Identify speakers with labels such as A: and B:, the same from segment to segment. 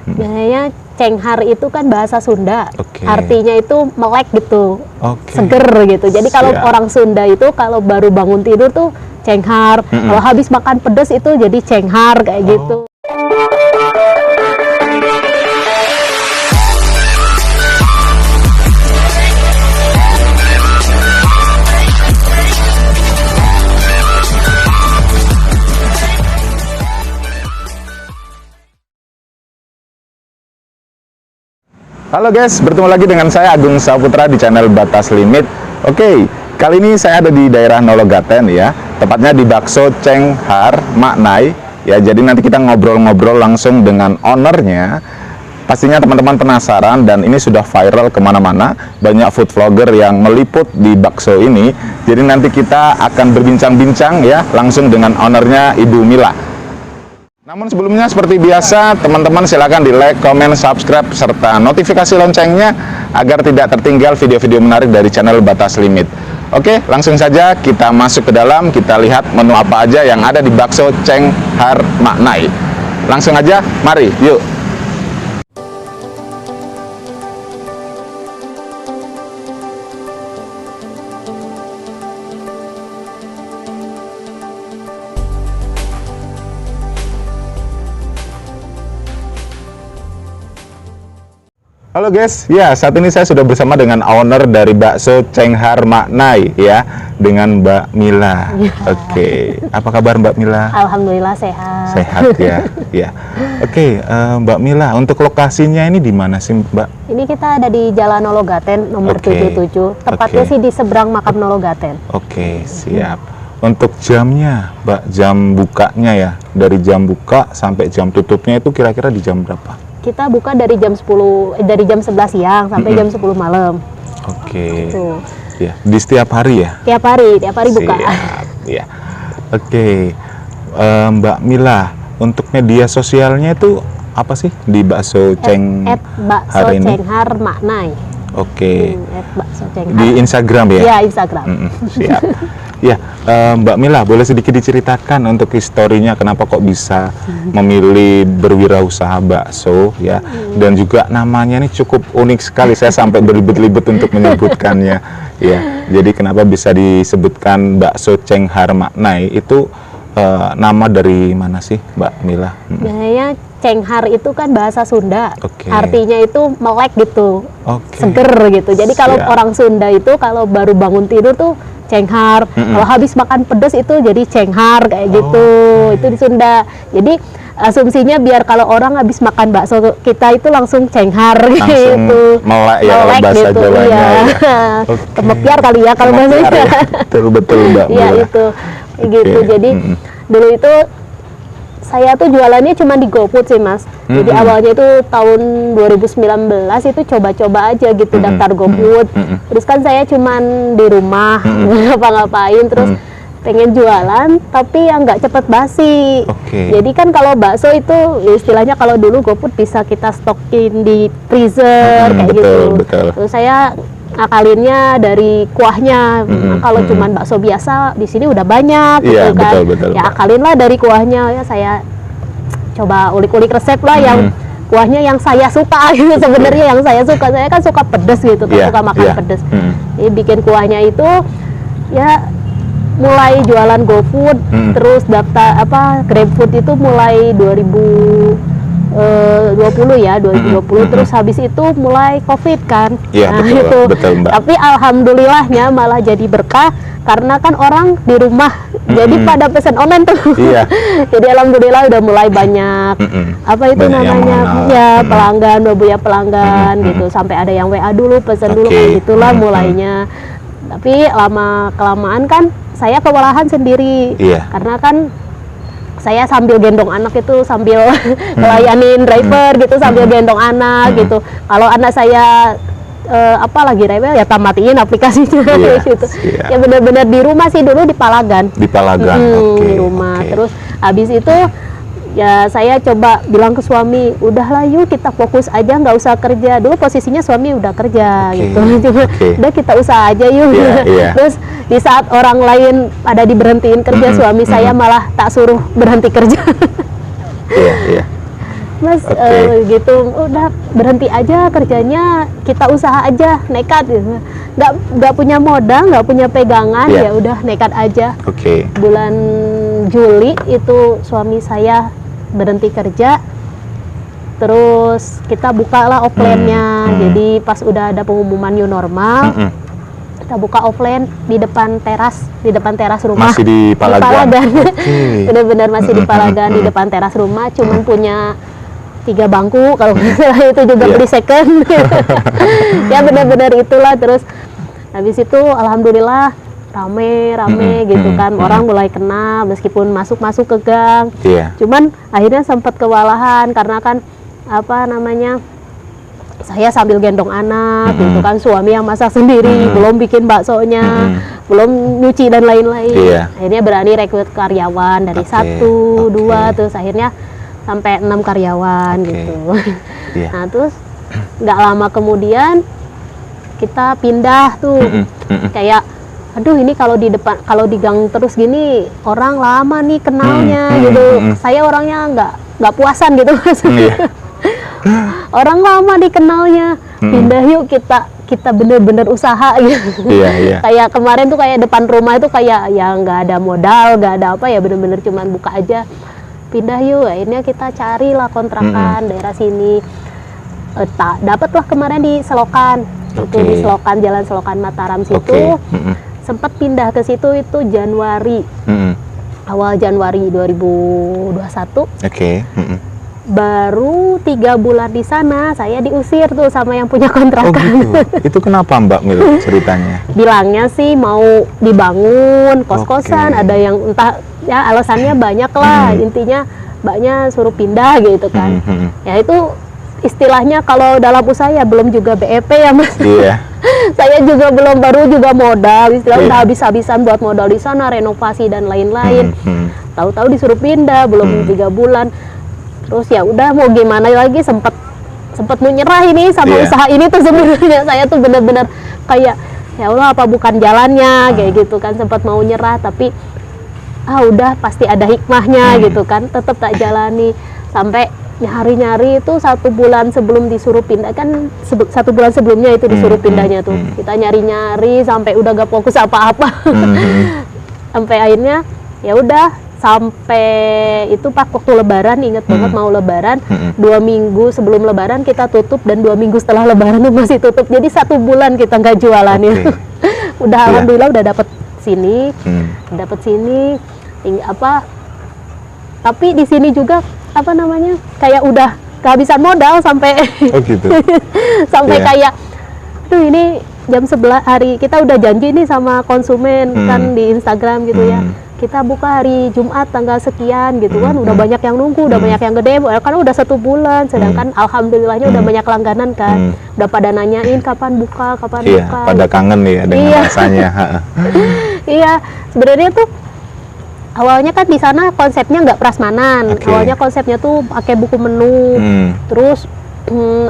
A: Biasanya cenghar itu kan bahasa Sunda,
B: Oke.
A: artinya itu melek gitu,
B: Oke.
A: seger gitu. Jadi kalau
B: Siap.
A: orang Sunda itu kalau baru bangun tidur tuh cenghar, kalau habis makan pedas itu jadi cenghar kayak gitu.
B: Halo guys, bertemu lagi dengan saya Agung Saputra di channel Batas Limit. Oke, kali ini saya ada di daerah Nologaten ya, tepatnya di Bakso Cenghar Maknai ya. Jadi nanti kita ngobrol-ngobrol langsung dengan ownernya. Pastinya teman-teman penasaran dan ini sudah viral kemana-mana. Banyak food vlogger yang meliput di bakso ini. Jadi nanti kita akan berbincang-bincang ya langsung dengan ownernya Ibu Mila. Namun sebelumnya seperti biasa, teman-teman silakan di like, comment, subscribe, serta notifikasi loncengnya agar tidak tertinggal video-video menarik dari channel Batas Limit. Oke, langsung saja kita masuk ke dalam, kita lihat menu apa aja yang ada di Bakso Cenghar Maknai. Langsung aja, mari, yuk. Halo guys, ya saat ini saya sudah bersama dengan owner dari Bakso Cenghar Maknai ya, dengan Mbak Mila.
A: Ya.
B: Oke, apa kabar Mbak Mila?
A: Alhamdulillah sehat.
B: Sehat ya, ya. Oke, Mbak Mila, untuk lokasinya ini di mana sih Mbak?
A: Ini kita ada di Jalan Nologaten nomor
B: Oke.
A: 77, tepatnya
B: Oke.
A: sih di seberang makam Nologaten.
B: Oke, siap. Untuk jamnya, Mbak, jam bukanya ya, dari jam buka sampai jam tutupnya itu kira-kira di jam berapa?
A: Kita buka dari jam 11 siang sampai jam 10 malam.
B: Oke,
A: Tuh.
B: ya, di setiap hari ya?
A: Tiap hari buka.
B: Siap, ya. Oke, Mbak Mila, untuk media sosialnya itu apa sih di Bakso Cenghar
A: Bakso
B: ini?
A: Cenghar Maknai.
B: Oke,
A: Bakso Cenghar.
B: di Instagram ya?
A: Ya, Instagram.
B: Siap. Ya, Mbak Mila, boleh sedikit diceritakan untuk historinya kenapa kok bisa memilih berwirausaha bakso ya, dan juga namanya ini cukup unik sekali, saya sampai berlibet-libet untuk menyebutkannya ya. Jadi kenapa bisa disebutkan Bakso Cenghar Maknai itu nama dari mana sih Mbak Mila?
A: Biasanya cenghar itu kan bahasa Sunda,
B: Oke.
A: artinya itu melek gitu,
B: Oke.
A: seger gitu. Jadi kalau
B: Siap.
A: orang Sunda itu kalau baru bangun tidur tuh cenghar, kalau habis makan pedas itu jadi cenghar kayak gitu. Itu di Sunda. Jadi asumsinya biar kalau orang habis makan bakso kita itu langsung cenghar
B: Langsung
A: gitu.
B: melek ya kalau bahasa Jawanya
A: iya.
B: ya. Oke.
A: Kemepiar kali ya kalau bahasa
B: Kemepiar ya. Betul Mbak
A: Iya
B: Mila.
A: itu gitu.
B: Oke.
A: Jadi dulu itu saya tuh jualannya cuma di GoFood sih Mas. Jadi awalnya itu tahun 2019 itu coba-coba aja gitu daftar GoFood. Terus kan saya cuman di rumah ngapa-ngapain, terus pengen jualan tapi yang nggak cepet basi.
B: Oke.
A: Jadi kan kalau bakso itu istilahnya kalau dulu GoFood bisa kita stokin di freezer kayak
B: betul,
A: gitu.
B: betul.
A: Terus saya ngakalinnya dari kuahnya. Kalau cuman bakso biasa di sini udah banyak
B: Iya,
A: gitu kan.
B: betul,
A: Ya
B: Mbak.
A: akalin lah dari kuahnya, ya saya coba ulik-ulik resep lah yang kuahnya yang saya suka gitu. Sebenarnya yang saya kan suka pedes gitu kan,
B: Iya,
A: suka makan
B: iya.
A: pedes. Jadi bikin kuahnya itu ya mulai jualan GoFood, terus daftar GrabFood itu mulai 2020 ya, 2020. Terus habis itu mulai COVID kan.
B: Iya, betul, betul, Mbak.
A: Tapi alhamdulillahnya malah jadi berkah karena kan orang di rumah jadi pada pesan online tuh.
B: Iya.
A: Jadi alhamdulillah udah mulai banyak apa itu
B: Banyak yang
A: namanya
B: mengenal.
A: ya pelanggan, ya pelanggan gitu, sampai ada yang WA dulu pesan dulu
B: Oke.
A: kayak gitulah mulainya. Tapi lama kelamaan kan saya kewalahan sendiri.
B: Iya.
A: Karena kan saya sambil gendong anak itu, sambil melayanin driver gitu, sambil gendong anak gitu. Kalau anak saya lagi driver ya tamatin aplikasinya
B: Iya,
A: gitu.
B: siap.
A: Ya benar-benar di rumah sih dulu di Palagan.
B: Di Palagan. Oke.
A: Di rumah.
B: Oke.
A: Terus habis itu ya saya coba bilang ke suami, udahlah yuk kita fokus aja, nggak usah kerja. Dulu posisinya suami udah kerja
B: Oke,
A: gitu. Cuma
B: oke.
A: udah kita usaha aja yuk.
B: Iya, iya.
A: Terus di saat orang lain pada diberhentiin kerja, suami saya malah tak suruh berhenti kerja.
B: Iya, iya.
A: Mas, gitu, udah berhenti aja kerjanya, kita usaha aja, nekat gitu. Nggak punya modal, nggak punya pegangan, ya udah nekat aja. Bulan Juli itu suami saya berhenti kerja, terus kita bukalah offline-nya. Jadi pas udah ada pengumuman new normal, kita buka offline di depan teras rumah.
B: Masih di Palagan.
A: Benar-benar masih di Palagan, di depan teras rumah. Cuman punya 3 bangku, kalau nggak salah itu juga beli second. Ya benar-benar itulah. Terus habis itu alhamdulillah rame gitu kan, orang mulai kenal meskipun masuk ke gang. Cuman akhirnya sempat kewalahan karena kan apa namanya, saya sambil gendong anak gitu kan, suami yang masak sendiri, belum bikin baksonya, belum nyuci dan lain-lain. Akhirnya berani rekrut karyawan dari 1, 2, terus akhirnya sampai 6 karyawan gitu. Nah terus nggak lama kemudian kita pindah tuh, kayak aduh ini kalau di gang terus gini orang lama nih kenalnya gitu. Saya orangnya nggak puasan gitu maksudnya. Orang lama dikenalnya, pindah yuk kita bener-bener usaha gitu. Kayak kemarin tuh kayak depan rumah itu kayak ya nggak ada modal, nggak ada apa, ya bener-bener cuman buka aja. Pindah yuk, akhirnya kita carilah kontrakan daerah sini. Dapatlah kemarin di Selokan, itu di Selokan, Jalan Selokan Mataram situ. Sempat pindah ke situ itu Januari, awal Januari 2021. Baru 3 bulan di sana saya diusir tuh sama yang punya kontrakan.
B: Itu kenapa Mbak Mil ceritanya?
A: Bilangnya sih mau dibangun kos-kosan, ada yang entah ya alasannya banyak lah, intinya mbaknya suruh pindah gitu kan. Ya itu istilahnya kalau dalam usaha ya belum juga BEP ya Mas. Saya juga baru juga modal, istilahnya udah habis-habisan buat modal di sana, renovasi dan lain-lain. Tahu-tahu disuruh pindah belum 3 bulan. Terus ya udah mau gimana lagi, sempat mau nyerah ini sama usaha ini tuh sebenarnya. Saya tuh bener-bener kayak ya Allah apa bukan jalannya kayak gitu kan, sempat mau nyerah tapi udah pasti ada hikmahnya gitu kan, tetap tak jalani sampai nyari-nyari itu 1 bulan sebelum disuruh pindah kan, 1 bulan sebelumnya itu disuruh pindahnya tuh kita nyari-nyari sampai udah gak fokus apa-apa. Sampai akhirnya ya udah, sampai itu pak waktu lebaran, inget banget mau lebaran, 2 minggu sebelum lebaran kita tutup dan 2 minggu setelah lebaran itu masih tutup, jadi 1 bulan kita nggak jualannya. Udah alhamdulillah udah dapet sini, tapi di sini juga apa namanya kayak udah kehabisan modal sampai sampai kayak tuh ini jam 11 hari kita udah janji nih sama konsumen kan di Instagram gitu ya, kita buka hari Jumat tanggal sekian gitu kan, udah banyak yang nunggu, udah banyak yang gede karena udah 1 bulan, sedangkan alhamdulillahnya udah banyak langganan kan, udah pada nanyain kapan buka pada
B: gitu. Kangen nih ya dengan rasanya.
A: Iya, sebenarnya tuh awalnya kan di sana konsepnya nggak prasmanan, awalnya konsepnya tuh pakai buku menu, terus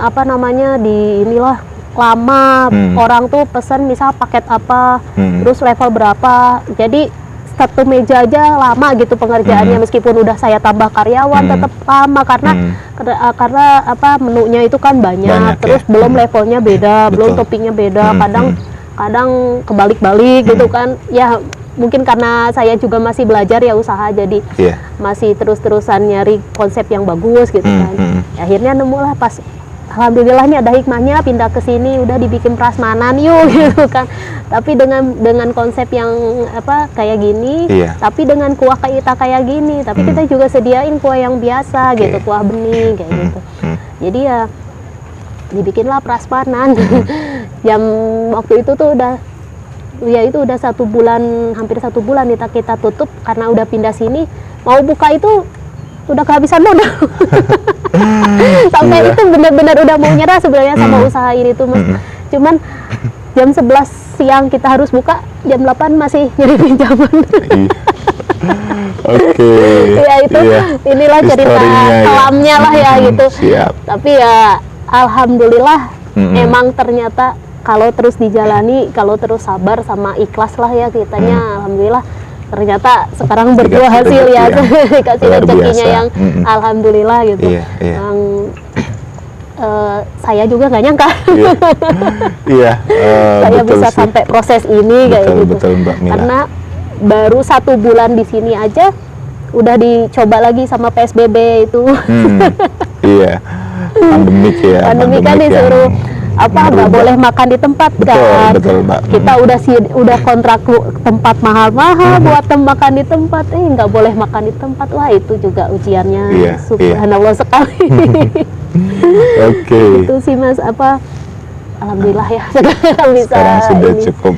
A: apa namanya di inilah lama, orang tuh pesan misal paket apa, terus level berapa, jadi 1 meja aja lama gitu pengerjaannya, meskipun udah saya tambah karyawan tetap lama karena apa menunya itu kan banyak terus belum levelnya beda, belum toppingnya beda, kadang kebalik-balik gitu kan ya. Mungkin karena saya juga masih belajar ya usaha, jadi masih terus-terusan nyari konsep yang bagus gitu kan. Akhirnya nemulah pas alhamdulillah ini ada hikmahnya, pindah ke sini udah dibikin prasmanan yuk gitu kan. Tapi dengan konsep yang apa kayak gini, tapi dengan kuah kayak gini, tapi kita juga sediain kuah yang biasa gitu, kuah bening kayak gitu. Jadi ya dibikinlah prasmanan. Jam waktu itu tuh udah 1 bulan, hampir 1 bulan kita tutup karena udah pindah sini. Mau buka itu udah kehabisan modal. Sampai itu benar-benar udah mau nyerah sebenarnya sama usaha ini tuh Mas. Cuman jam 11 siang kita harus buka, jam 8 masih nyari pinjaman. Ya itu inilah cerita kelamnya lah ya gitu. Tapi ya alhamdulillah emang ternyata kalau terus dijalani, kalau terus sabar sama ikhlas lah ya kitanya, alhamdulillah ternyata sekarang berbuah
B: Dikasih
A: hasil
B: rezeki
A: ya,
B: yang
A: dikasih
B: luar
A: rezekinya
B: biasa.
A: yang alhamdulillah gitu.
B: Iya, iya.
A: Yang saya juga nggak nyangka
B: Iya, iya,
A: saya
B: betul
A: bisa
B: sih.
A: sampai proses ini kayak
B: Betul,
A: gitu.
B: betul, Mbak Mila.
A: Karena baru 1 bulan di sini aja udah dicoba lagi sama PSBB itu.
B: Iya, pandemik ya.
A: Pandemi kan
B: pandemik
A: disuruh
B: yang
A: apa nggak
B: merubah.
A: boleh makan di tempat
B: Betul,
A: kan.
B: betul, Mbak.
A: Kita udah kontrak tempat mahal-mahal buat makan di tempat, nggak boleh makan di tempat. Wah, itu juga ujiannya
B: Iya,
A: subhanallah sekali.
B: Oke.
A: Itu sih Mas, apa alhamdulillah ya sekarang bisa
B: Sekarang sudah
A: ini.
B: cukup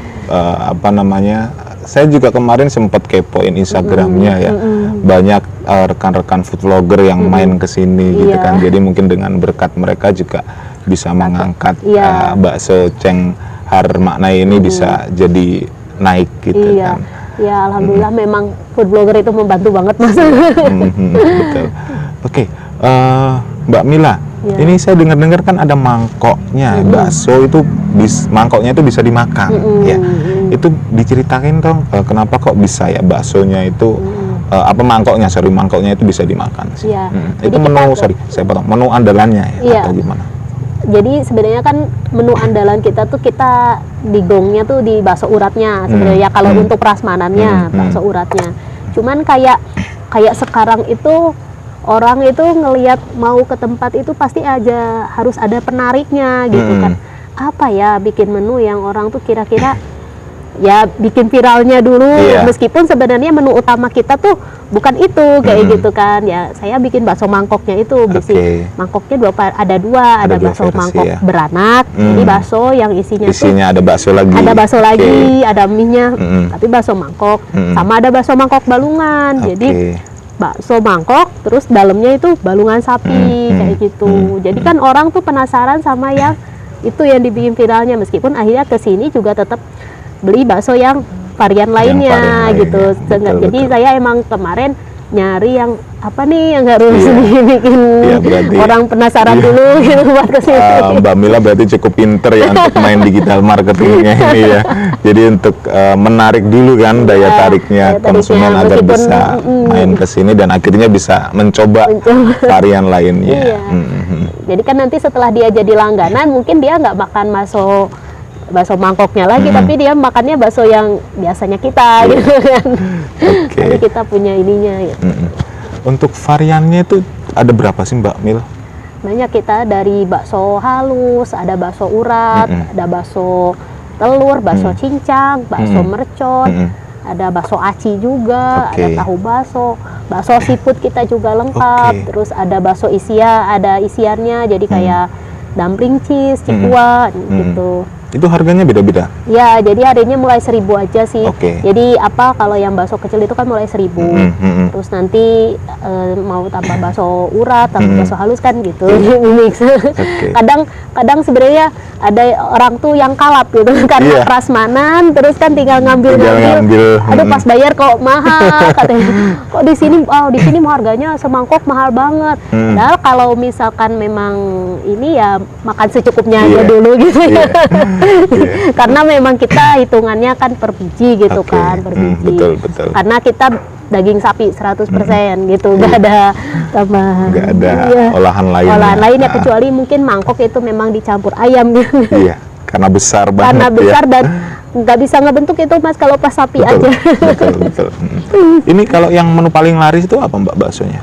B: apa namanya? Saya juga kemarin sempat kepoin Instagramnya ya. Banyak rekan-rekan food vlogger yang main ke sini gitu
A: Iya.
B: kan. Jadi mungkin dengan berkat mereka juga bisa mengangkat
A: Iya.
B: bakso Ceng Har Maknai ini bisa jadi naik gitu
A: Iya.
B: kan.
A: Ya alhamdulillah memang food blogger itu membantu banget Mas.
B: Betul. Oke, Mbak Mila,
A: Ya.
B: ini saya dengar-dengar kan ada mangkoknya, bakso itu mangkoknya itu bisa dimakan, ya. Itu diceritain dong, kenapa kok bisa ya baksonya itu mangkoknya itu bisa dimakan sih.
A: Iya.
B: Itu
A: Jadi
B: menu, sorry, saya potong, menu andalannya ya,
A: Iya.
B: atau gimana?
A: Jadi sebenarnya kan menu andalan kita tuh kita di gongnya tuh di bakso uratnya sebenarnya kalau untuk prasmanannya bakso uratnya. Cuman kayak sekarang itu orang itu ngelihat mau ke tempat itu pasti aja harus ada penariknya gitu kan. Apa ya bikin menu yang orang tuh kira-kira ya bikin viralnya dulu,
B: Iya.
A: meskipun sebenarnya menu utama kita tuh bukan itu kayak gitu kan ya. Saya bikin bakso mangkoknya itu
B: Oke.
A: mangkoknya ada dua, ada
B: dua
A: bakso
B: versi
A: mangkok
B: ya.
A: beranak, jadi bakso yang isinya tuh
B: Isinya ada bakso lagi.
A: ada bakso
B: Oke.
A: lagi, ada mie-nya, tapi bakso mangkok, sama ada bakso mangkok balungan. Jadi bakso mangkok, terus dalamnya itu balungan sapi kayak gitu. Jadi kan orang tuh penasaran sama yang itu yang dibikin viralnya, meskipun akhirnya kesini juga tetap beli bakso yang varian lainnya
B: varian lain,
A: gitu.
B: ya. Betul,
A: Jadi
B: betul.
A: saya emang kemarin nyari yang apa nih yang harus dibikin
B: Iya, berarti-
A: orang penasaran dulu gitu buat kesini.
B: Mbak Mila berarti cukup pinter ya untuk main digital marketingnya ini ya. Jadi untuk menarik dulu kan daya tariknya
A: daya tariknya,
B: konsumen agar
A: meskipun,
B: bisa main ke sini dan akhirnya bisa mencoba varian lainnya.
A: Iya. Jadi kan nanti setelah dia jadi langganan, mungkin dia nggak makan bakso mangkoknya lagi, tapi dia makannya bakso yang biasanya kita gitu kan.
B: Oke.
A: Jadi kita punya ininya ya.
B: Untuk variannya itu ada berapa sih Mbak Mil?
A: Banyak kita dari bakso halus, ada bakso urat, ada bakso telur, bakso cincang, bakso mercon, ada bakso aci juga,
B: Oke.
A: ada tahu bakso seafood kita juga lengkap.
B: Oke.
A: Terus ada bakso ada isiannya, jadi kayak dumpling cheese, cikua gitu.
B: Itu harganya beda-beda?
A: Ya, jadi harganya mulai 1.000 aja sih.
B: Oke.
A: Jadi kalau yang bakso kecil itu kan mulai 1.000. Terus nanti mau tambah bakso urat, tambah bakso halus kan gitu, mix. Kadang sebenarnya ada orang tuh yang kalap gitu karena
B: Iya.
A: prasmanan, terus kan tinggal ngambil. Aduh pas bayar kok mahal katanya. Kok di sini mau harganya semangkok mahal banget. Padahal kalau misalkan memang ini ya makan secukupnya aja dulu gitu ya. Karena memang kita hitungannya kan per biji gitu kan, per biji.
B: Betul.
A: Karena kita daging sapi 100% gitu, nggak ada tambahan.
B: Nggak ada olahan lain.
A: Olahan lain ya, kecuali mungkin mangkok itu memang dicampur ayam gitu.
B: Iya, karena besar banget.
A: Karena besar
B: ya.
A: dan nggak bisa ngebentuk itu Mas kalau pas sapi aja.
B: Betul. Ini kalau yang menu paling laris itu apa Mbak baksonya?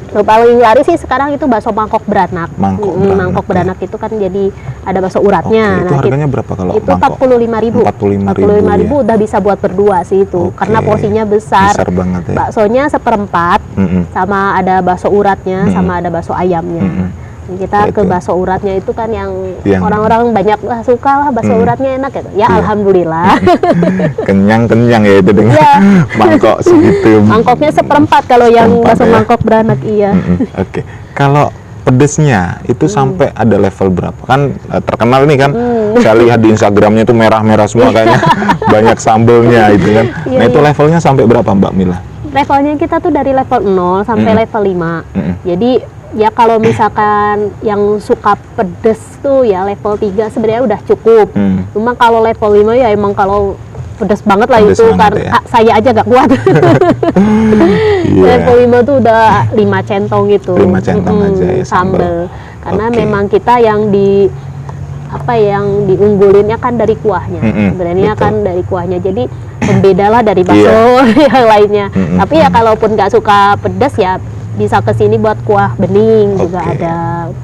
A: Yang paling laris sih sekarang itu bakso mangkok beranak.
B: Mangkok beranak,
A: itu kan jadi ada bakso uratnya.
B: Itu harganya berapa kalau
A: itu
B: mangkok?
A: 45.000.
B: 45.000
A: udah bisa buat berdua sih itu.
B: Oke.
A: Karena porsinya besar.
B: Besar banget ya.
A: Baksonya seperempat, sama ada bakso uratnya, sama ada bakso ayamnya. Kita ke bakso uratnya itu kan yang orang-orang banyak suka lah bakso uratnya enak gitu. Ya alhamdulillah.
B: Kenyang ya itu dengan mangkok segitu.
A: Mangkoknya seperempat kalau yang bakso mangkok beranak iya.
B: Oke. Kalau pedesnya itu sampai ada level berapa? Kan terkenal nih kan. Saya lihat di Instagramnya itu merah-merah semua kayaknya banyak sambelnya itu kan. Nah, itu levelnya sampai berapa Mbak Mila?
A: Levelnya kita tuh dari level 0 sampai level 5. Jadi ya kalau misalkan yang suka pedes tuh ya level 3 sebenarnya udah cukup. Cuma kalau level 5 ya emang kalau pedas banget lah
B: Pedas
A: itu,
B: banget
A: karena
B: ya.
A: saya aja gak kuat.
B: Iya.
A: Level 5 tuh udah 5 centong gitu.
B: 5 centong aja ya,
A: sambel. Karena
B: Oke.
A: memang kita yang yang diunggulinnya kan dari kuahnya. Sebenarnya
B: betul.
A: kan dari kuahnya. Jadi pembeda lah dari bakso yang lainnya. Tapi ya kalaupun nggak suka pedas ya bisa kesini buat kuah bening juga
B: Oke.
A: ada.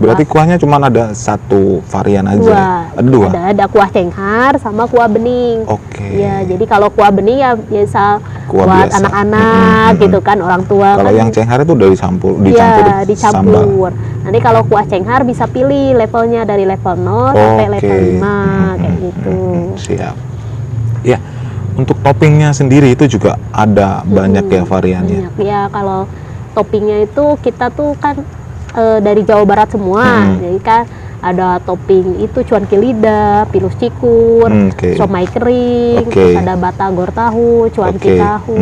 B: Berarti kuahnya cuma ada satu varian aja.
A: Dua.
B: Ada dua.
A: Ada kuah cenghar sama kuah bening.
B: Oke.
A: Ya, jadi kalau kuah bening ya biasa
B: Kuah
A: buat
B: biasa.
A: anak-anak gitu kan, orang tua
B: Kalau
A: kan.
B: yang cenghar itu udah dicampur
A: Iya,
B: sambal.
A: dicampur. Nanti kalau kuah cenghar bisa pilih levelnya dari level 0 sampai level 5 kayak gitu.
B: Siap. Ya, untuk toppingnya sendiri itu juga ada banyak ya variannya.
A: Banyak. Ya, kalau toppingnya itu kita tuh kan dari Jawa Barat semua. Jadi kan ada topping itu cuanki lidah, pilus cikur,
B: Oke.
A: somai kering,
B: Oke.
A: terus ada batagor tahu, cuanki
B: Oke.
A: tahu.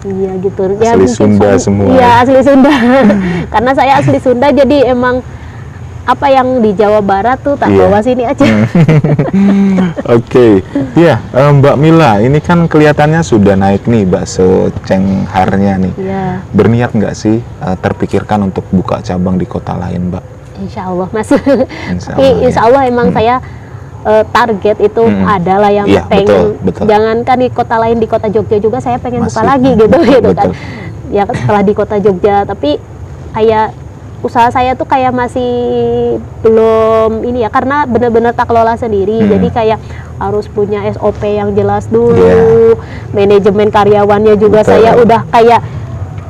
A: Iya gitu.
B: Asli Sunda semua.
A: Iya, asli Sunda. Karena saya asli Sunda jadi emang apa yang di Jawa Barat tuh tak
B: Iya.
A: bawa sini aja.
B: Oke, ya Mbak Mila, ini kan kelihatannya sudah naik nih bakso cengharnya nih.
A: Iya.
B: Berniat nggak sih terpikirkan untuk buka cabang di kota lain, Mbak?
A: Insya Allah Mas.
B: Insya
A: Tapi
B: Allah,
A: Insya Allah emang saya target itu adalah yang
B: Iya,
A: pengen.
B: betul.
A: Jangankan di kota lain, di kota Jogja juga saya pengen buka
B: Masih.
A: lagi gitu gitu kan.
B: Betul.
A: Ya setelah di kota Jogja, tapi kayak usaha saya tuh kayak masih belum ini ya, karena benar-benar tak kelola sendiri. Jadi kayak harus punya SOP yang jelas dulu.
B: Iya.
A: Manajemen karyawannya juga
B: Betul.
A: saya udah kayak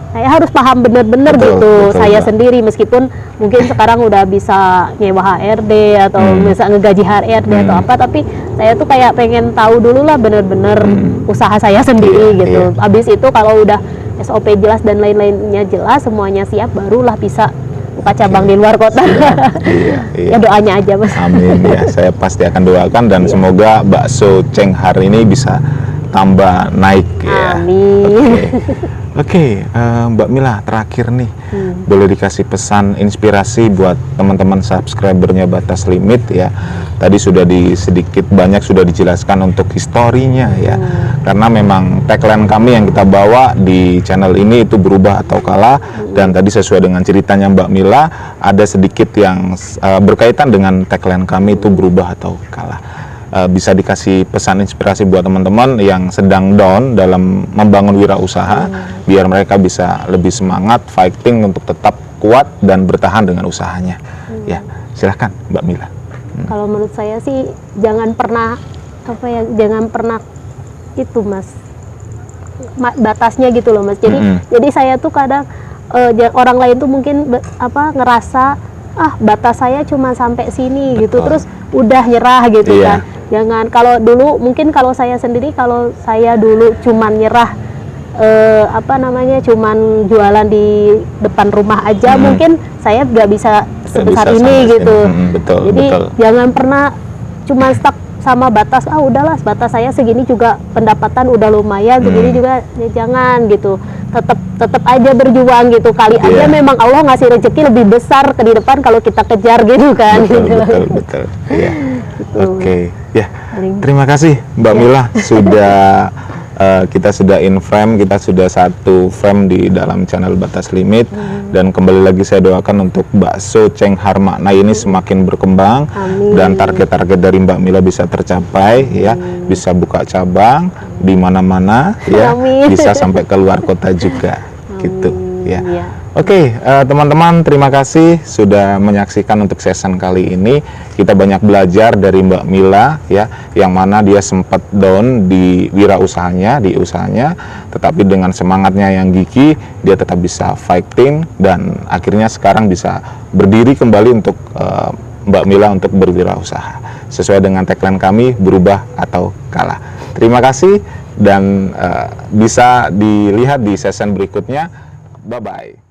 A: saya harus paham bener-bener
B: Betul,
A: gitu
B: betul,
A: saya
B: Mbak.
A: sendiri, meskipun mungkin sekarang udah bisa nyewa HRD atau bisa ngegaji HRD atau apa, tapi saya tuh kayak pengen tahu dulu lah bener-bener usaha saya sendiri
B: Iya,
A: gitu.
B: iya.
A: Habis itu kalau udah SOP jelas dan lain-lainnya jelas, semuanya siap, barulah bisa buka cabang di luar kota.
B: Iya, iya.
A: Ya doanya aja Mas.
B: Amin ya, saya pasti akan doakan dan semoga bakso cenghar ini bisa tambah naik ya.
A: Amin.
B: Oke, Mbak Mila, terakhir nih, boleh dikasih pesan inspirasi buat teman-teman subscribernya Batas Limit ya. Tadi sudah sedikit banyak sudah dijelaskan untuk historinya ya. Karena memang tagline kami yang kita bawa di channel ini itu berubah atau kalah, dan tadi sesuai dengan ceritanya Mbak Mila, ada sedikit yang berkaitan dengan tagline kami itu berubah atau kalah. Bisa dikasih pesan inspirasi buat teman-teman yang sedang down dalam membangun wirausaha, biar mereka bisa lebih semangat fighting untuk tetap kuat dan bertahan dengan usahanya. Ya, silahkan Mbak Mila.
A: Kalau menurut saya sih jangan pernah itu Mas, batasnya gitu loh Mas. Jadi saya tuh kadang orang lain tuh mungkin ngerasa batas saya cuma sampai sini gitu, terus udah nyerah gitu kan. Jangan, kalau dulu mungkin kalau saya sendiri, kalau saya dulu cuman nyerah cuman jualan di depan rumah aja, mungkin saya nggak bisa sebesar ini gitu.
B: Betul,
A: Jadi
B: betul.
A: jangan pernah cuma stuck sama batas, udahlah batas saya segini juga pendapatan udah lumayan, segini juga ya jangan gitu. Tetap aja berjuang gitu, kali aja memang Allah ngasih rezeki lebih besar ke di depan kalau kita kejar gitu kan.
B: Betul. Iya.
A: Gitu.
B: Oke, ya. Terima kasih Mbak Mila sudah kita sudah in frame, kita sudah satu frame di dalam channel Batas Limit, dan kembali lagi saya doakan untuk bakso cenghar makna ini semakin berkembang.
A: Amin.
B: Dan target-target dari Mbak Mila bisa tercapai ya, bisa buka cabang di mana-mana ya,
A: Amin.
B: bisa sampai ke luar kota juga gitu ya.
A: Iya.
B: Oke, teman-teman, terima kasih sudah menyaksikan untuk season kali ini. Kita banyak belajar dari Mbak Mila ya, yang mana dia sempat down di wirausahanya, di usahanya, tetapi dengan semangatnya yang gigih, dia tetap bisa fighting dan akhirnya sekarang bisa berdiri kembali untuk Mbak Mila untuk berwirausaha. Sesuai dengan tagline kami, berubah atau kalah. Terima kasih dan bisa dilihat di season berikutnya. Bye-bye.